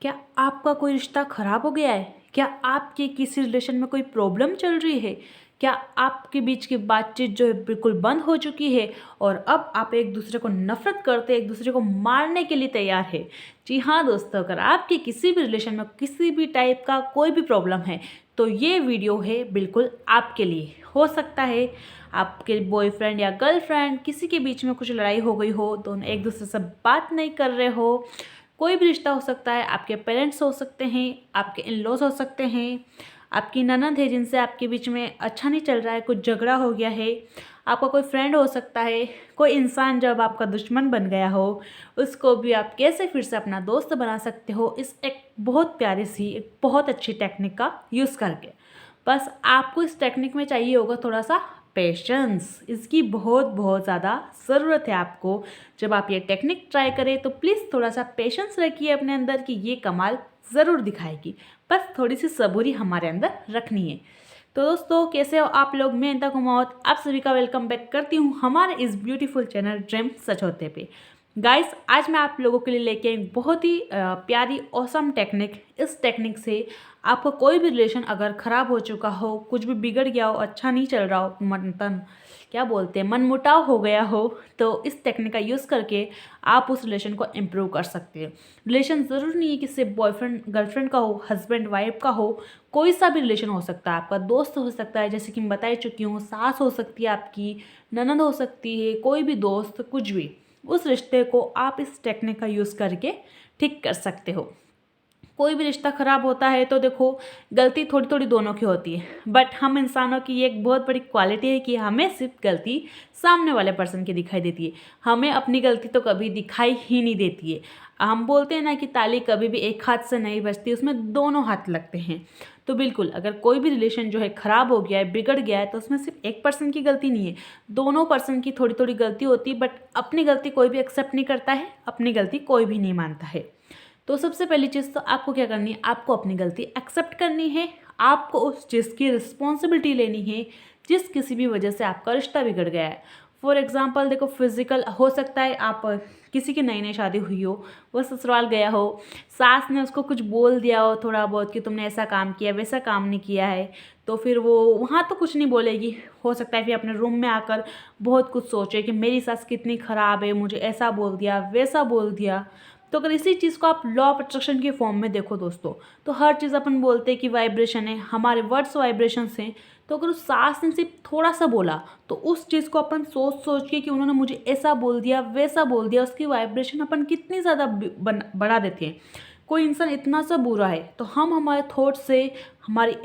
क्या आपका कोई रिश्ता ख़राब हो गया है? क्या आपके किसी रिलेशन में कोई प्रॉब्लम चल रही है? क्या आपके बीच की बातचीत जो है बिल्कुल बंद हो चुकी है और अब आप एक दूसरे को नफ़रत करते, एक दूसरे को मारने के लिए तैयार है? जी हाँ दोस्तों, अगर आपके किसी भी रिलेशन में किसी भी टाइप का कोई भी प्रॉब्लम है, तो ये वीडियो है बिल्कुल आपके लिए। हो सकता है आपके बॉयफ्रेंड या गर्लफ्रेंड किसी के बीच में कुछ लड़ाई हो गई हो, दोनों एक दूसरे से बात नहीं कर रहे हो। कोई भी रिश्ता हो सकता है, आपके पेरेंट्स हो सकते हैं, आपके इन लॉज हो सकते हैं, आपकी ननद है जिनसे आपके बीच में अच्छा नहीं चल रहा है, कुछ झगड़ा हो गया है, आपका कोई फ्रेंड हो सकता है, कोई इंसान जब आपका दुश्मन बन गया हो, उसको भी आप कैसे फिर से अपना दोस्त बना सकते हो, इस एक बहुत प्यारी सी, एक बहुत अच्छी टेक्निक का यूज़ करके। बस आपको इस टेक्निक में चाहिए होगा थोड़ा सा पेशेंस। इसकी बहुत बहुत ज़्यादा ज़रूरत है आपको। जब आप ये टेक्निक ट्राई करें तो प्लीज़ थोड़ा सा पेशेंस रखिए अपने अंदर कि ये कमाल ज़रूर दिखाएगी। बस थोड़ी सी सबूरी हमारे अंदर रखनी है। तो दोस्तों, कैसे हो आप लोग? मैं अनिता कुमावत आप सभी का वेलकम बैक करती हूँ हमारे इस ब्यूटीफुल चैनल ड्रीम सच होते पे। गाइस, आज मैं आप लोगों के लिए लेके आई बहुत ही प्यारी ऑसम टेक्निक। इस टेक्निक से आपका कोई भी रिलेशन अगर ख़राब हो चुका हो, कुछ भी बिगड़ गया हो, अच्छा नहीं चल रहा हो, क्या बोलते हैं, मनमुटाव हो गया हो, तो इस टेक्निक का यूज़ करके आप उस रिलेशन को इम्प्रूव कर सकते हैं। रिलेशन ज़रूर नहीं है कि सिर्फ बॉयफ्रेंड गर्लफ्रेंड का हो, हस्बैंड वाइफ का हो, कोई सा भी रिलेशन हो सकता है। आपका दोस्त हो सकता है, जैसे कि मैं बता ही चुकी हूँ, सास हो सकती है, आपकी ननद हो सकती है, कोई भी दोस्त, कुछ भी। उस रिश्ते को आप इस टेक्निक का यूज़ करके ठीक कर सकते हो। कोई भी रिश्ता ख़राब होता है तो देखो, गलती थोड़ी थोड़ी दोनों की होती है, बट हम इंसानों की ये एक बहुत बड़ी क्वालिटी है कि हमें सिर्फ गलती सामने वाले पर्सन की दिखाई देती है, हमें अपनी गलती तो कभी दिखाई ही नहीं देती है। हम बोलते हैं ना कि ताली कभी भी एक हाथ से नहीं बजती, उसमें दोनों हाथ लगते हैं। तो बिल्कुल, अगर कोई भी रिलेशन जो है ख़राब हो गया है, बिगड़ गया है, तो उसमें सिर्फ एक पर्सन की गलती नहीं है, दोनों पर्सन की थोड़ी थोड़ी गलती होती है। बट अपनी गलती कोई भी एक्सेप्ट नहीं करता है, अपनी गलती कोई भी नहीं मानता है। तो सबसे पहली चीज़ तो आपको क्या करनी है, आपको अपनी गलती एक्सेप्ट करनी है। आपको उस चीज़ की रिस्पॉन्सिबिलिटी लेनी है जिस किसी भी वजह से आपका रिश्ता बिगड़ गया है। फॉर एग्जांपल देखो, फिजिकल हो सकता है, आप किसी की नई नई शादी हुई हो, वो ससुराल गया हो, सास ने उसको कुछ बोल दिया हो थोड़ा बहुत कि तुमने ऐसा काम किया, वैसा काम नहीं किया है, तो फिर वो वहाँ तो कुछ नहीं बोलेगी। हो सकता है फिर अपने रूम में आकर बहुत कुछ सोचे कि मेरी सास कितनी ख़राब है, मुझे ऐसा बोल दिया, वैसा बोल दिया। तो अगर इसी चीज़ को आप लॉ ऑफ अट्रैक्शन के फॉर्म में देखो दोस्तों, तो हर चीज़ अपन बोलते हैं कि वाइब्रेशन है, हमारे वर्ड्स वाइब्रेशंस हैं। तो अगर उस सास ने सिर्फ थोड़ा सा बोला, तो उस चीज़ को अपन सोच सोच के कि उन्होंने मुझे ऐसा बोल दिया, वैसा बोल दिया, उसकी वाइब्रेशन अपन कितनी ज़्यादा बढ़ा देते हैं। कोई इंसान इतना सा बुरा है तो हम हमारे थॉट से, हमारी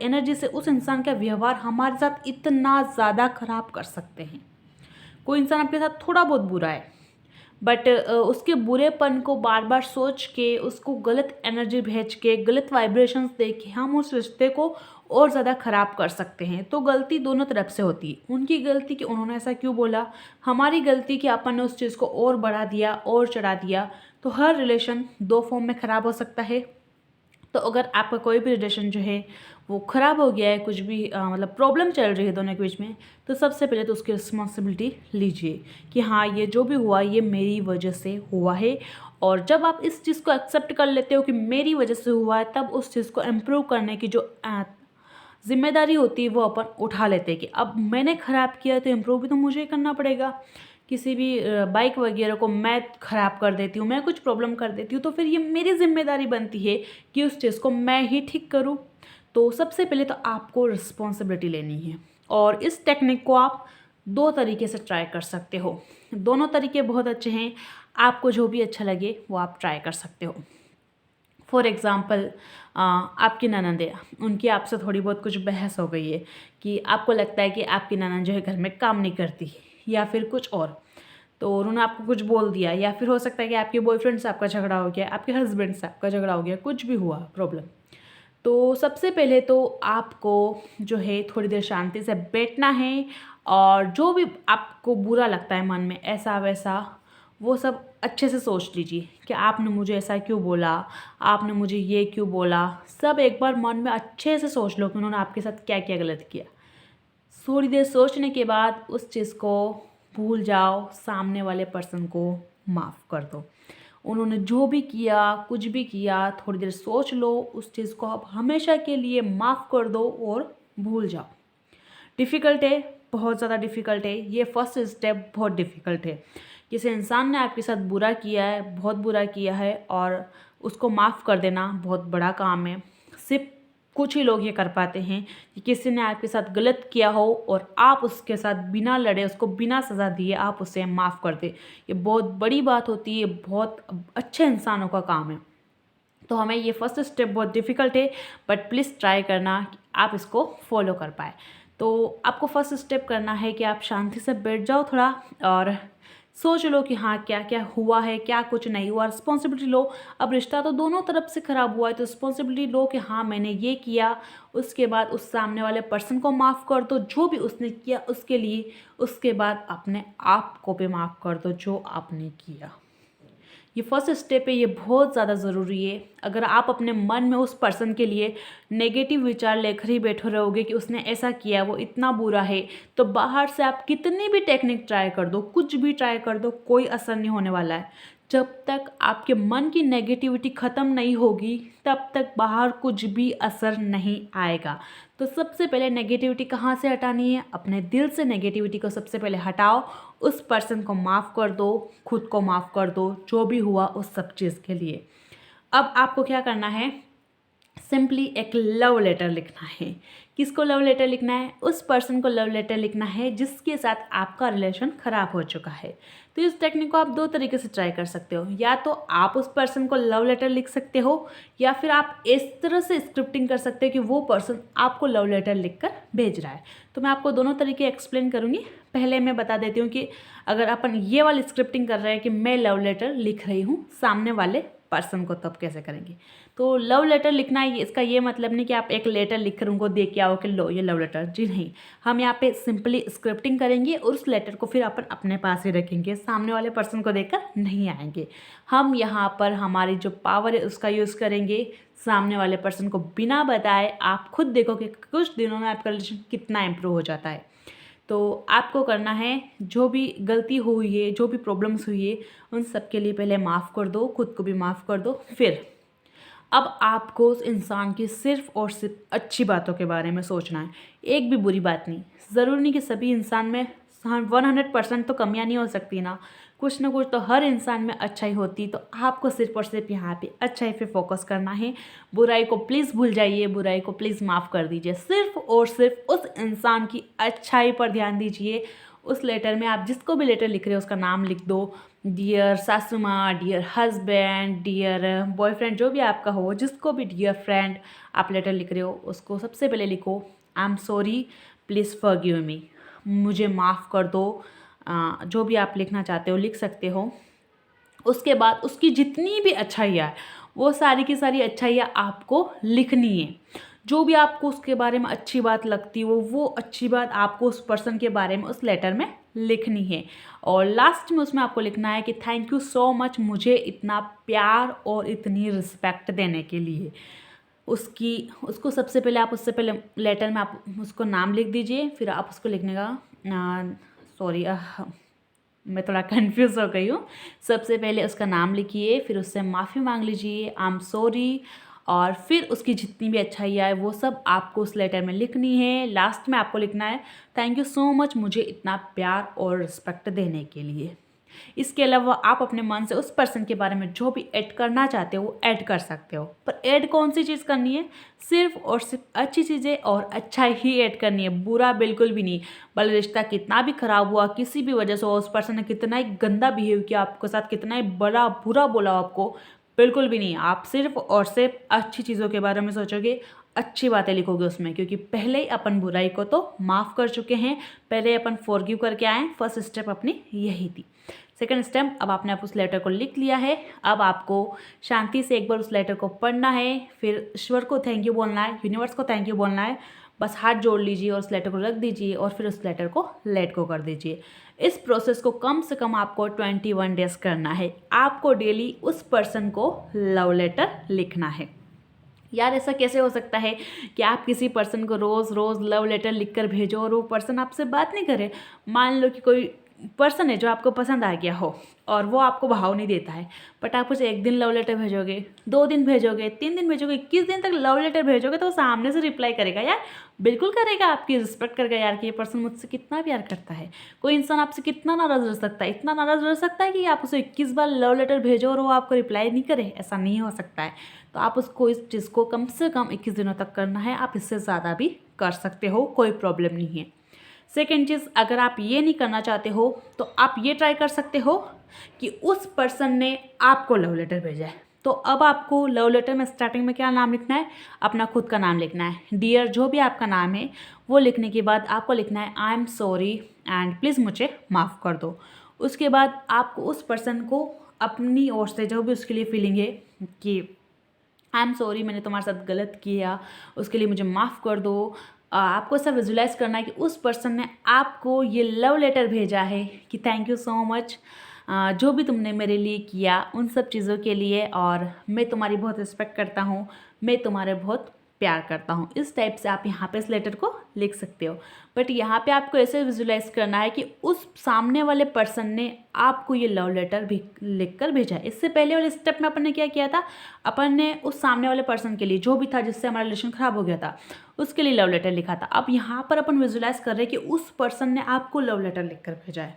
एनर्जी से उस इंसान का व्यवहार हमारे साथ इतना ज़्यादा खराब कर सकते हैं। कोई इंसान आपके साथ थोड़ा बहुत बुरा है, बट उसके बुरेपन को बार बार सोच के, उसको गलत एनर्जी भेज के, गलत वाइब्रेशंस दे के हम उस रिश्ते को और ज़्यादा ख़राब कर सकते हैं। तो गलती दोनों तरफ से होती है। उनकी गलती कि उन्होंने ऐसा क्यों बोला, हमारी गलती कि अपन ने उस चीज़ को और बढ़ा दिया और चढ़ा दिया। तो हर रिलेशन दो फॉर्म में ख़राब हो सकता है। तो अगर आपका कोई भी रिलेशन जो है वो ख़राब हो गया है, कुछ भी मतलब प्रॉब्लम चल रही है दोनों के बीच में, तो सबसे पहले तो उसकी रिस्पॉन्सिबिलिटी लीजिए कि हाँ, ये जो भी हुआ ये मेरी वजह से हुआ है। और जब आप इस चीज़ को एक्सेप्ट कर लेते हो कि मेरी वजह से हुआ है, तब उस चीज़ को इम्प्रूव करने की जो जिम्मेदारी होती है वो अपन उठा लेते हैं कि अब मैंने ख़राब किया तो इम्प्रूव भी तो मुझे ही करना पड़ेगा। किसी भी बाइक वगैरह को मैं ख़राब कर देती हूँ, मैं कुछ प्रॉब्लम कर देती हूँ, तो फिर ये मेरी जिम्मेदारी बनती है कि उस चीज़ को मैं ही ठीक करूँ। तो सबसे पहले तो आपको रिस्पॉन्सिबिलिटी लेनी है। और इस टेक्निक को आप दो तरीके से ट्राई कर सकते हो। दोनों तरीके बहुत अच्छे हैं, आपको जो भी अच्छा लगे वो आप ट्राई कर सकते हो। फॉर एग्ज़ाम्पल, आपकी ननद है, उनकी आपसे थोड़ी बहुत कुछ बहस हो गई है कि आपको लगता है कि आपकी ननद जो है घर में काम नहीं करती, या फिर कुछ और, तो उन्होंने आपको कुछ बोल दिया, या फिर हो सकता है कि आपके बॉयफ्रेंड से आपका झगड़ा हो गया, आपके हस्बैंड से आपका झगड़ा हो गया, कुछ भी हुआ प्रॉब्लम। तो सबसे पहले तो आपको जो है थोड़ी देर शांति से बैठना है, और जो भी आपको बुरा लगता है मन में, ऐसा वैसा, वो सब अच्छे से सोच लीजिए कि आपने मुझे ऐसा क्यों बोला, आपने मुझे ये क्यों बोला। सब एक बार मन में अच्छे से सोच लो कि उन्होंने आपके साथ क्या क्या गलत किया। थोड़ी देर सोचने के बाद उस चीज़ को भूल जाओ, सामने वाले पर्सन को माफ़ कर दो। उन्होंने जो भी किया, कुछ भी किया, थोड़ी देर सोच लो, उस चीज़ को आप हमेशा के लिए माफ़ कर दो और भूल जाओ। डिफ़िकल्ट है, बहुत ज़्यादा डिफ़िकल्ट है, ये फर्स्ट स्टेप बहुत डिफ़िकल्ट है। किसी इंसान ने आपके साथ बुरा किया है, बहुत बुरा किया है, और उसको माफ़ कर देना बहुत बड़ा काम है। सिर्फ कुछ ही लोग ये कर पाते हैं कि किसी ने आपके साथ गलत किया हो और आप उसके साथ बिना लड़े, उसको बिना सज़ा दिए आप उसे माफ़ कर दें। ये बहुत बड़ी बात होती है, बहुत अच्छे इंसानों का काम है। तो हमें ये फर्स्ट स्टेप बहुत डिफ़िकल्ट है, बट प्लीज़ ट्राई करना कि आप इसको फॉलो कर पाए। तो आपको फर्स्ट स्टेप करना है कि आप शांति से बैठ जाओ थोड़ा और सोच लो कि हाँ क्या क्या हुआ है, क्या कुछ नहीं हुआ, रिस्पॉन्सिबिलिटी लो। अब रिश्ता तो दोनों तरफ से ख़राब हुआ है, तो रिस्पॉन्सिबिलिटी लो कि हाँ मैंने ये किया। उसके बाद उस सामने वाले पर्सन को माफ़ कर दो जो भी उसने किया उसके लिए। उसके बाद अपने आप को भी माफ़ कर दो जो आपने किया। ये फर्स्ट स्टेप है, ये बहुत ज़्यादा ज़रूरी है। अगर आप अपने मन में उस पर्सन के लिए नेगेटिव विचार लेकर ही बैठे रहोगे कि उसने ऐसा किया, वो इतना बुरा है, तो बाहर से आप कितनी भी टेक्निक ट्राई कर दो, कुछ भी ट्राई कर दो, कोई असर नहीं होने वाला है। जब तक आपके मन की नेगेटिविटी ख़त्म नहीं होगी तब तक बाहर कुछ भी असर नहीं आएगा। तो सबसे पहले नेगेटिविटी कहाँ से हटानी है? अपने दिल से नेगेटिविटी को सबसे पहले हटाओ। उस पर्सन को माफ़ कर दो, खुद को माफ़ कर दो, जो भी हुआ उस सब चीज़ के लिए। अब आपको क्या करना है? सिंपली एक लव लेटर लिखना है। किसको लव लेटर लिखना है? उस पर्सन को लव लेटर लिखना है जिसके साथ आपका रिलेशन ख़राब हो चुका है। तो इस टेक्निक को आप दो तरीके से ट्राई कर सकते हो। या तो आप उस पर्सन को लव लेटर लिख सकते हो, या फिर आप इस तरह से स्क्रिप्टिंग कर सकते हो कि वो पर्सन आपको लव लेटर लिख कर भेज रहा है। तो मैं आपको दोनों तरीके एक्सप्लेन करूँगी। पहले मैं बता देती हूँ कि अगर अपन ये वाली स्क्रिप्टिंग कर रहे हैं कि मैं लव लेटर लिख रही हूँ सामने वाले पर्सन को, तब कैसे करेंगे? तो लव लेटर लिखना है, इसका ये मतलब नहीं कि आप एक लेटर लिख कर उनको दे के आओ कि लो ये लव लेटर। जी नहीं, हम यहाँ पे सिंपली स्क्रिप्टिंग करेंगे और उस लेटर को फिर अपन अपने पास ही रखेंगे, सामने वाले पर्सन को देकर नहीं आएंगे। हम यहाँ पर हमारी जो पावर है उसका यूज़ करेंगे। सामने वाले पर्सन को बिना बताए आप खुद देखो कि कुछ दिनों में आपका रिलेशन कितना इम्प्रूव हो जाता है। तो आपको करना है, जो भी गलती हुई है, जो भी प्रॉब्लम्स हुई है, उन सब के लिए पहले माफ़ कर दो, खुद को भी माफ़ कर दो। फिर अब आपको उस इंसान की सिर्फ़ और सिर्फ अच्छी बातों के बारे में सोचना है, एक भी बुरी बात नहीं। ज़रूरी नहीं कि सभी इंसान में 100% तो कमियां नहीं हो सकती ना, कुछ ना कुछ तो हर इंसान में अच्छाई होती। तो आपको सिर्फ और सिर्फ यहाँ पे अच्छाई पे फोकस करना है। बुराई को प्लीज़ भूल जाइए, बुराई को प्लीज़ माफ़ कर दीजिए। सिर्फ और सिर्फ उस इंसान की अच्छाई पर ध्यान दीजिए। उस लेटर में आप जिसको भी लेटर लिख रहे हो उसका नाम लिख दो। डियर सासू माँ, डियर हस्बैंड, डियर बॉयफ्रेंड, जो भी आपका हो, जिसको भी डियर फ्रेंड आप लेटर लिख रहे हो उसको सबसे पहले लिखो I am sorry, please forgive me, मुझे माफ़ कर दो। जो भी आप लिखना चाहते हो लिख सकते हो। उसके बाद उसकी जितनी भी अच्छाइयाँ है वो सारी की सारी अच्छाइयाँ आपको लिखनी है। जो भी आपको उसके बारे में अच्छी बात लगती हो वो अच्छी बात आपको उस पर्सन के बारे में उस लेटर में लिखनी है। और लास्ट में उसमें आपको लिखना है कि थैंक यू सो मच मुझे इतना प्यार और इतनी रिस्पेक्ट देने के लिए। उसको सबसे पहले आप उससे पहले लेटर में आप उसको नाम लिख दीजिए। फिर आप उसको लिखने का सॉरी मैं थोड़ा कंफ्यूज हो गई हूँ। सबसे पहले उसका नाम लिखिए, फिर उससे माफ़ी मांग लीजिए, आई एम सॉरी, और फिर उसकी जितनी भी अच्छाइयाँ है वो सब आपको उस लेटर में लिखनी है। लास्ट में आपको लिखना है थैंक यू सो मच मुझे इतना प्यार और रिस्पेक्ट देने के लिए। इसके अलावा आप अपने मन से उस पर्सन के बारे में जो भी ऐड करना चाहते हो वो ऐड कर सकते हो। पर ऐड कौन सी चीज़ करनी है? सिर्फ और सिर्फ अच्छी चीज़ें और अच्छा ही ऐड करनी है, बुरा बिल्कुल भी नहीं। भले रिश्ता कितना भी ख़राब हुआ, किसी भी वजह से हो, उस पर्सन ने कितना ही गंदा बिहेव किया आपके साथ, कितना ही बड़ा बुरा बोला आपको, बिल्कुल भी नहीं। आप सिर्फ और सिर्फ अच्छी चीज़ों के बारे में सोचोगे, अच्छी बातें लिखोगे उसमें, क्योंकि पहले ही अपन बुराई को तो माफ़ कर चुके हैं, पहले अपन फॉरगिव करके आए। फर्स्ट स्टेप अपनी यही थी। सेकंड स्टेप, अब आपने उस लेटर को लिख लिया है। अब आपको शांति से एक बार उस लेटर को पढ़ना है, फिर ईश्वर को थैंक यू बोलना है, यूनिवर्स को थैंक यू बोलना है। बस हाथ जोड़ लीजिए और उस लेटर को रख दीजिए और फिर उस लेटर को लेट गो कर दीजिए। इस प्रोसेस को कम से कम आपको 21 डेज करना है। आपको डेली उस पर्सन को लव लेटर लिखना है। यार ऐसा कैसे हो सकता है कि आप किसी पर्सन को रोज़ रोज़ लव लेटर लिख कर भेजो और वो पर्सन आपसे बात नहीं करे? मान लो कि कोई पर्सन है जो आपको पसंद आ गया हो और वो आपको भाव नहीं देता है, बट आप उसे 1 दिन लव लेटर भेजोगे, 2 दिन भेजोगे, 3 दिन भेजोगे, 21 दिन तक लव लेटर भेजोगे तो वो सामने से रिप्लाई करेगा यार, बिल्कुल करेगा, आपकी रिस्पेक्ट करेगा यार कि ये पर्सन मुझसे कितना प्यार करता है। कोई इंसान आपसे कितना नाराज़ रह सकता है, इतना नाराज़ रह सकता है कि आप उसे 21 बार लव लेटर भेजो और वो आपको रिप्लाई नहीं करे, ऐसा नहीं हो सकता है। तो आप उसको इस चीज़ को कम से कम 21 दिनों तक करना है, आप इससे ज़्यादा भी कर सकते हो, कोई प्रॉब्लम नहीं है। सेकेंड चीज़, अगर आप ये नहीं करना चाहते हो तो आप ये ट्राई कर सकते हो कि उस पर्सन ने आपको लव लेटर भेजा है, तो अब आपको लव लेटर में स्टार्टिंग में क्या नाम लिखना है, अपना खुद का नाम लिखना है, डियर जो भी आपका नाम है वो लिखने के बाद आपको लिखना है I am sorry and please मुझे माफ़ कर दो। उसके बाद आपको उस पर्सन को अपनी ओर से जो भी उसके लिए फीलिंग है कि आई एम सॉरी मैंने तुम्हारे साथ गलत किया, उसके लिए मुझे माफ़ कर दो, आपको ऐसा विजुलाइज करना है कि उस पर्सन ने आपको ये लव लेटर भेजा है कि थैंक यू सो मच जो भी तुमने मेरे लिए किया उन सब चीज़ों के लिए, और मैं तुम्हारी बहुत रिस्पेक्ट करता हूँ, मैं तुम्हारे बहुत प्यार करता हूँ। इस टाइप से आप यहाँ पे इस लेटर को लिख सकते हो। बट यहाँ पे आपको ऐसे विजुलाइज करना है कि उस सामने वाले पर्सन ने आपको ये लव लेटर भी लिख कर भेजा है। इससे पहले वाले स्टेप में अपन ने क्या किया था, अपन ने उस सामने वाले पर्सन के लिए जो भी था जिससे हमारा रिलेशन ख़राब हो गया था उसके लिए लव लेटर लिखा था। अब यहाँ पर अपन विजुलाइज कर रहे हैं कि उस पर्सन ने आपको लव लेटर लिख कर भेजा है।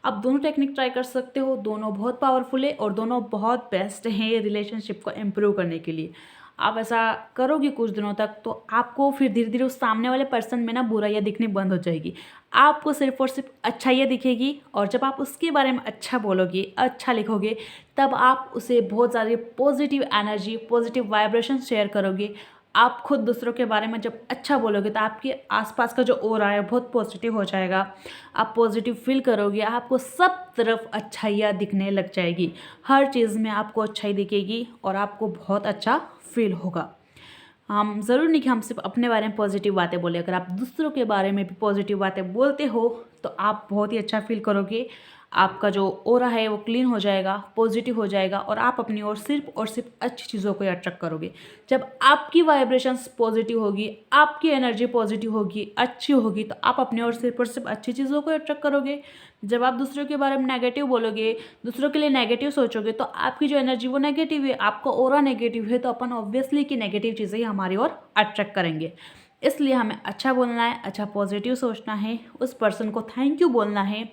आप दोनों टेक्निक ट्राई कर सकते हो, दोनों बहुत पावरफुल है और दोनों बहुत बेस्ट हैं रिलेशनशिप को इम्प्रूव करने के लिए। आप ऐसा करोगे कुछ दिनों तक तो आपको फिर धीरे धीरे उस सामने वाले पर्सन में ना बुराइयाँ दिखनी बंद हो जाएगी, आपको सिर्फ और सिर्फ अच्छाइयाँ दिखेगी। और जब आप उसके बारे में अच्छा बोलोगे, अच्छा लिखोगे, तब आप उसे बहुत ज़्यादा positive energy, positive vibration share करोगे। आप खुद दूसरों के बारे में जब अच्छा बोलोगे तो आपके आसपास का जो ऑरा है बहुत पॉजिटिव हो जाएगा, आप पॉजिटिव फील करोगे, आपको सब तरफ अच्छाइयाँ दिखने लग जाएगी, हर चीज़ में आपको अच्छाई दिखेगी और आपको बहुत अच्छा फील होगा। हम ज़रूर नहीं कि हम सिर्फ अपने बारे में पॉजिटिव बातें बोले, अगर आप दूसरों के बारे में भी पॉजिटिव बातें बोलते हो तो आप बहुत ही अच्छा फील करोगे, आपका जो ऑरा है वो क्लीन हो जाएगा, पॉजिटिव हो जाएगा और आप अपनी ओर सिर्फ और सिर्फ अच्छी चीज़ों को अट्रैक्ट करोगे। जब आपकी वाइब्रेशंस पॉजिटिव होगी, आपकी एनर्जी पॉजिटिव होगी, अच्छी होगी, तो आप अपनी ओर सिर्फ और सिर्फ अच्छी चीज़ों को अट्रैक्ट करोगे। जब आप दूसरों के बारे में नेगेटिव बोलोगे, दूसरों के लिए नेगेटिव सोचोगे, तो आपकी जो एनर्जी वो नेगेटिव है, आपका ऑरा नेगेटिव है, तो अपन ऑब्वियसली कि नेगेटिव चीज़ें ही हमारी ओर अट्रैक्ट करेंगे। इसलिए हमें अच्छा बोलना है, अच्छा पॉजिटिव सोचना है, उस पर्सन को थैंक यू बोलना है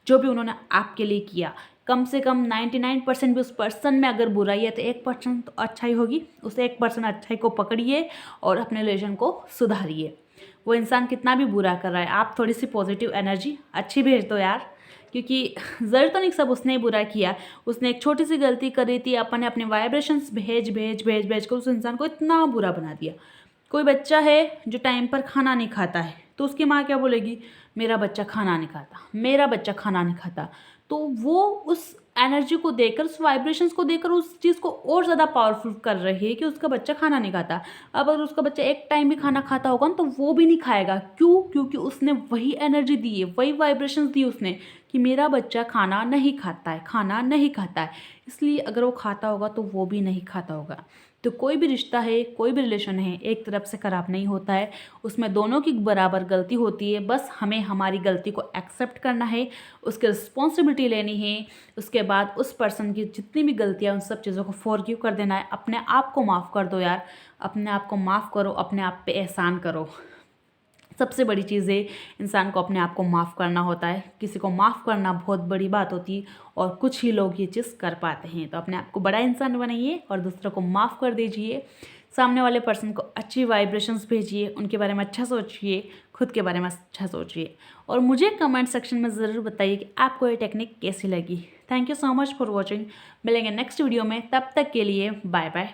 जो भी उन्होंने आपके लिए किया। कम से कम 99% भी उस पर्सन में अगर बुराई है तो 1% तो अच्छाई होगी, उस 1% अच्छाई को पकड़िए और अपने रिलेशन को सुधारिए। वो इंसान कितना भी बुरा कर रहा है, आप थोड़ी सी पॉजिटिव एनर्जी अच्छी भेज दो यार, क्योंकि ज़रूर तो नहीं सब उसने ही बुरा किया, उसने एक छोटी सी गलती करी थी, अपन ने अपने वाइब्रेशंस भेज भेज भेज भेज कर उस इंसान को इतना बुरा बना दिया। कोई बच्चा है जो टाइम पर खाना नहीं खाता है तो उसकी माँ क्या बोलेगी, मेरा बच्चा खाना नहीं खाता, मेरा बच्चा खाना नहीं खाता। तो वो उस एनर्जी को देकर, उस वाइब्रेशंस को देकर उस चीज़ को और ज़्यादा पावरफुल कर रही है कि उसका बच्चा खाना नहीं खाता। अब अगर उसका बच्चा एक टाइम भी खाना खाता होगा ना तो वो भी नहीं खाएगा। क्यों? क्योंकि उसने वही एनर्जी दी है, वही वाइब्रेशंस दी उसने कि मेरा बच्चा खाना नहीं खाता है, खाना नहीं खाता है। इसलिए अगर वो खाता होगा तो वो भी नहीं खाता होगा। तो कोई भी रिश्ता है, कोई भी रिलेशन है, एक तरफ से ख़राब नहीं होता है, उसमें दोनों की बराबर गलती होती है। बस हमें हमारी गलती को एक्सेप्ट करना है, उसकी रिस्पॉन्सिबिलिटी लेनी है, उसके बाद उस पर्सन की जितनी भी गलतियाँ उन सब चीज़ों को फॉरगिव कर देना है। अपने आप को माफ़ कर दो यार, अपने आप को माफ़ करो, अपने आप पे एहसान करो। सबसे बड़ी चीज़ है इंसान को अपने आप को माफ़ करना होता है। किसी को माफ़ करना बहुत बड़ी बात होती है और कुछ ही लोग ये चीज़ कर पाते हैं। तो अपने आप को बड़ा इंसान बनाइए और दूसरों को माफ़ कर दीजिए। सामने वाले पर्सन को अच्छी वाइब्रेशंस भेजिए, उनके बारे में अच्छा सोचिए, खुद के बारे में अच्छा सोचिए और मुझे कमेंट सेक्शन में ज़रूर बताइए कि आपको ये टेक्निक कैसी लगी। Thank you so much for watching. मिलेंगे नेक्स्ट वीडियो में, तब तक के लिए बाय बाय।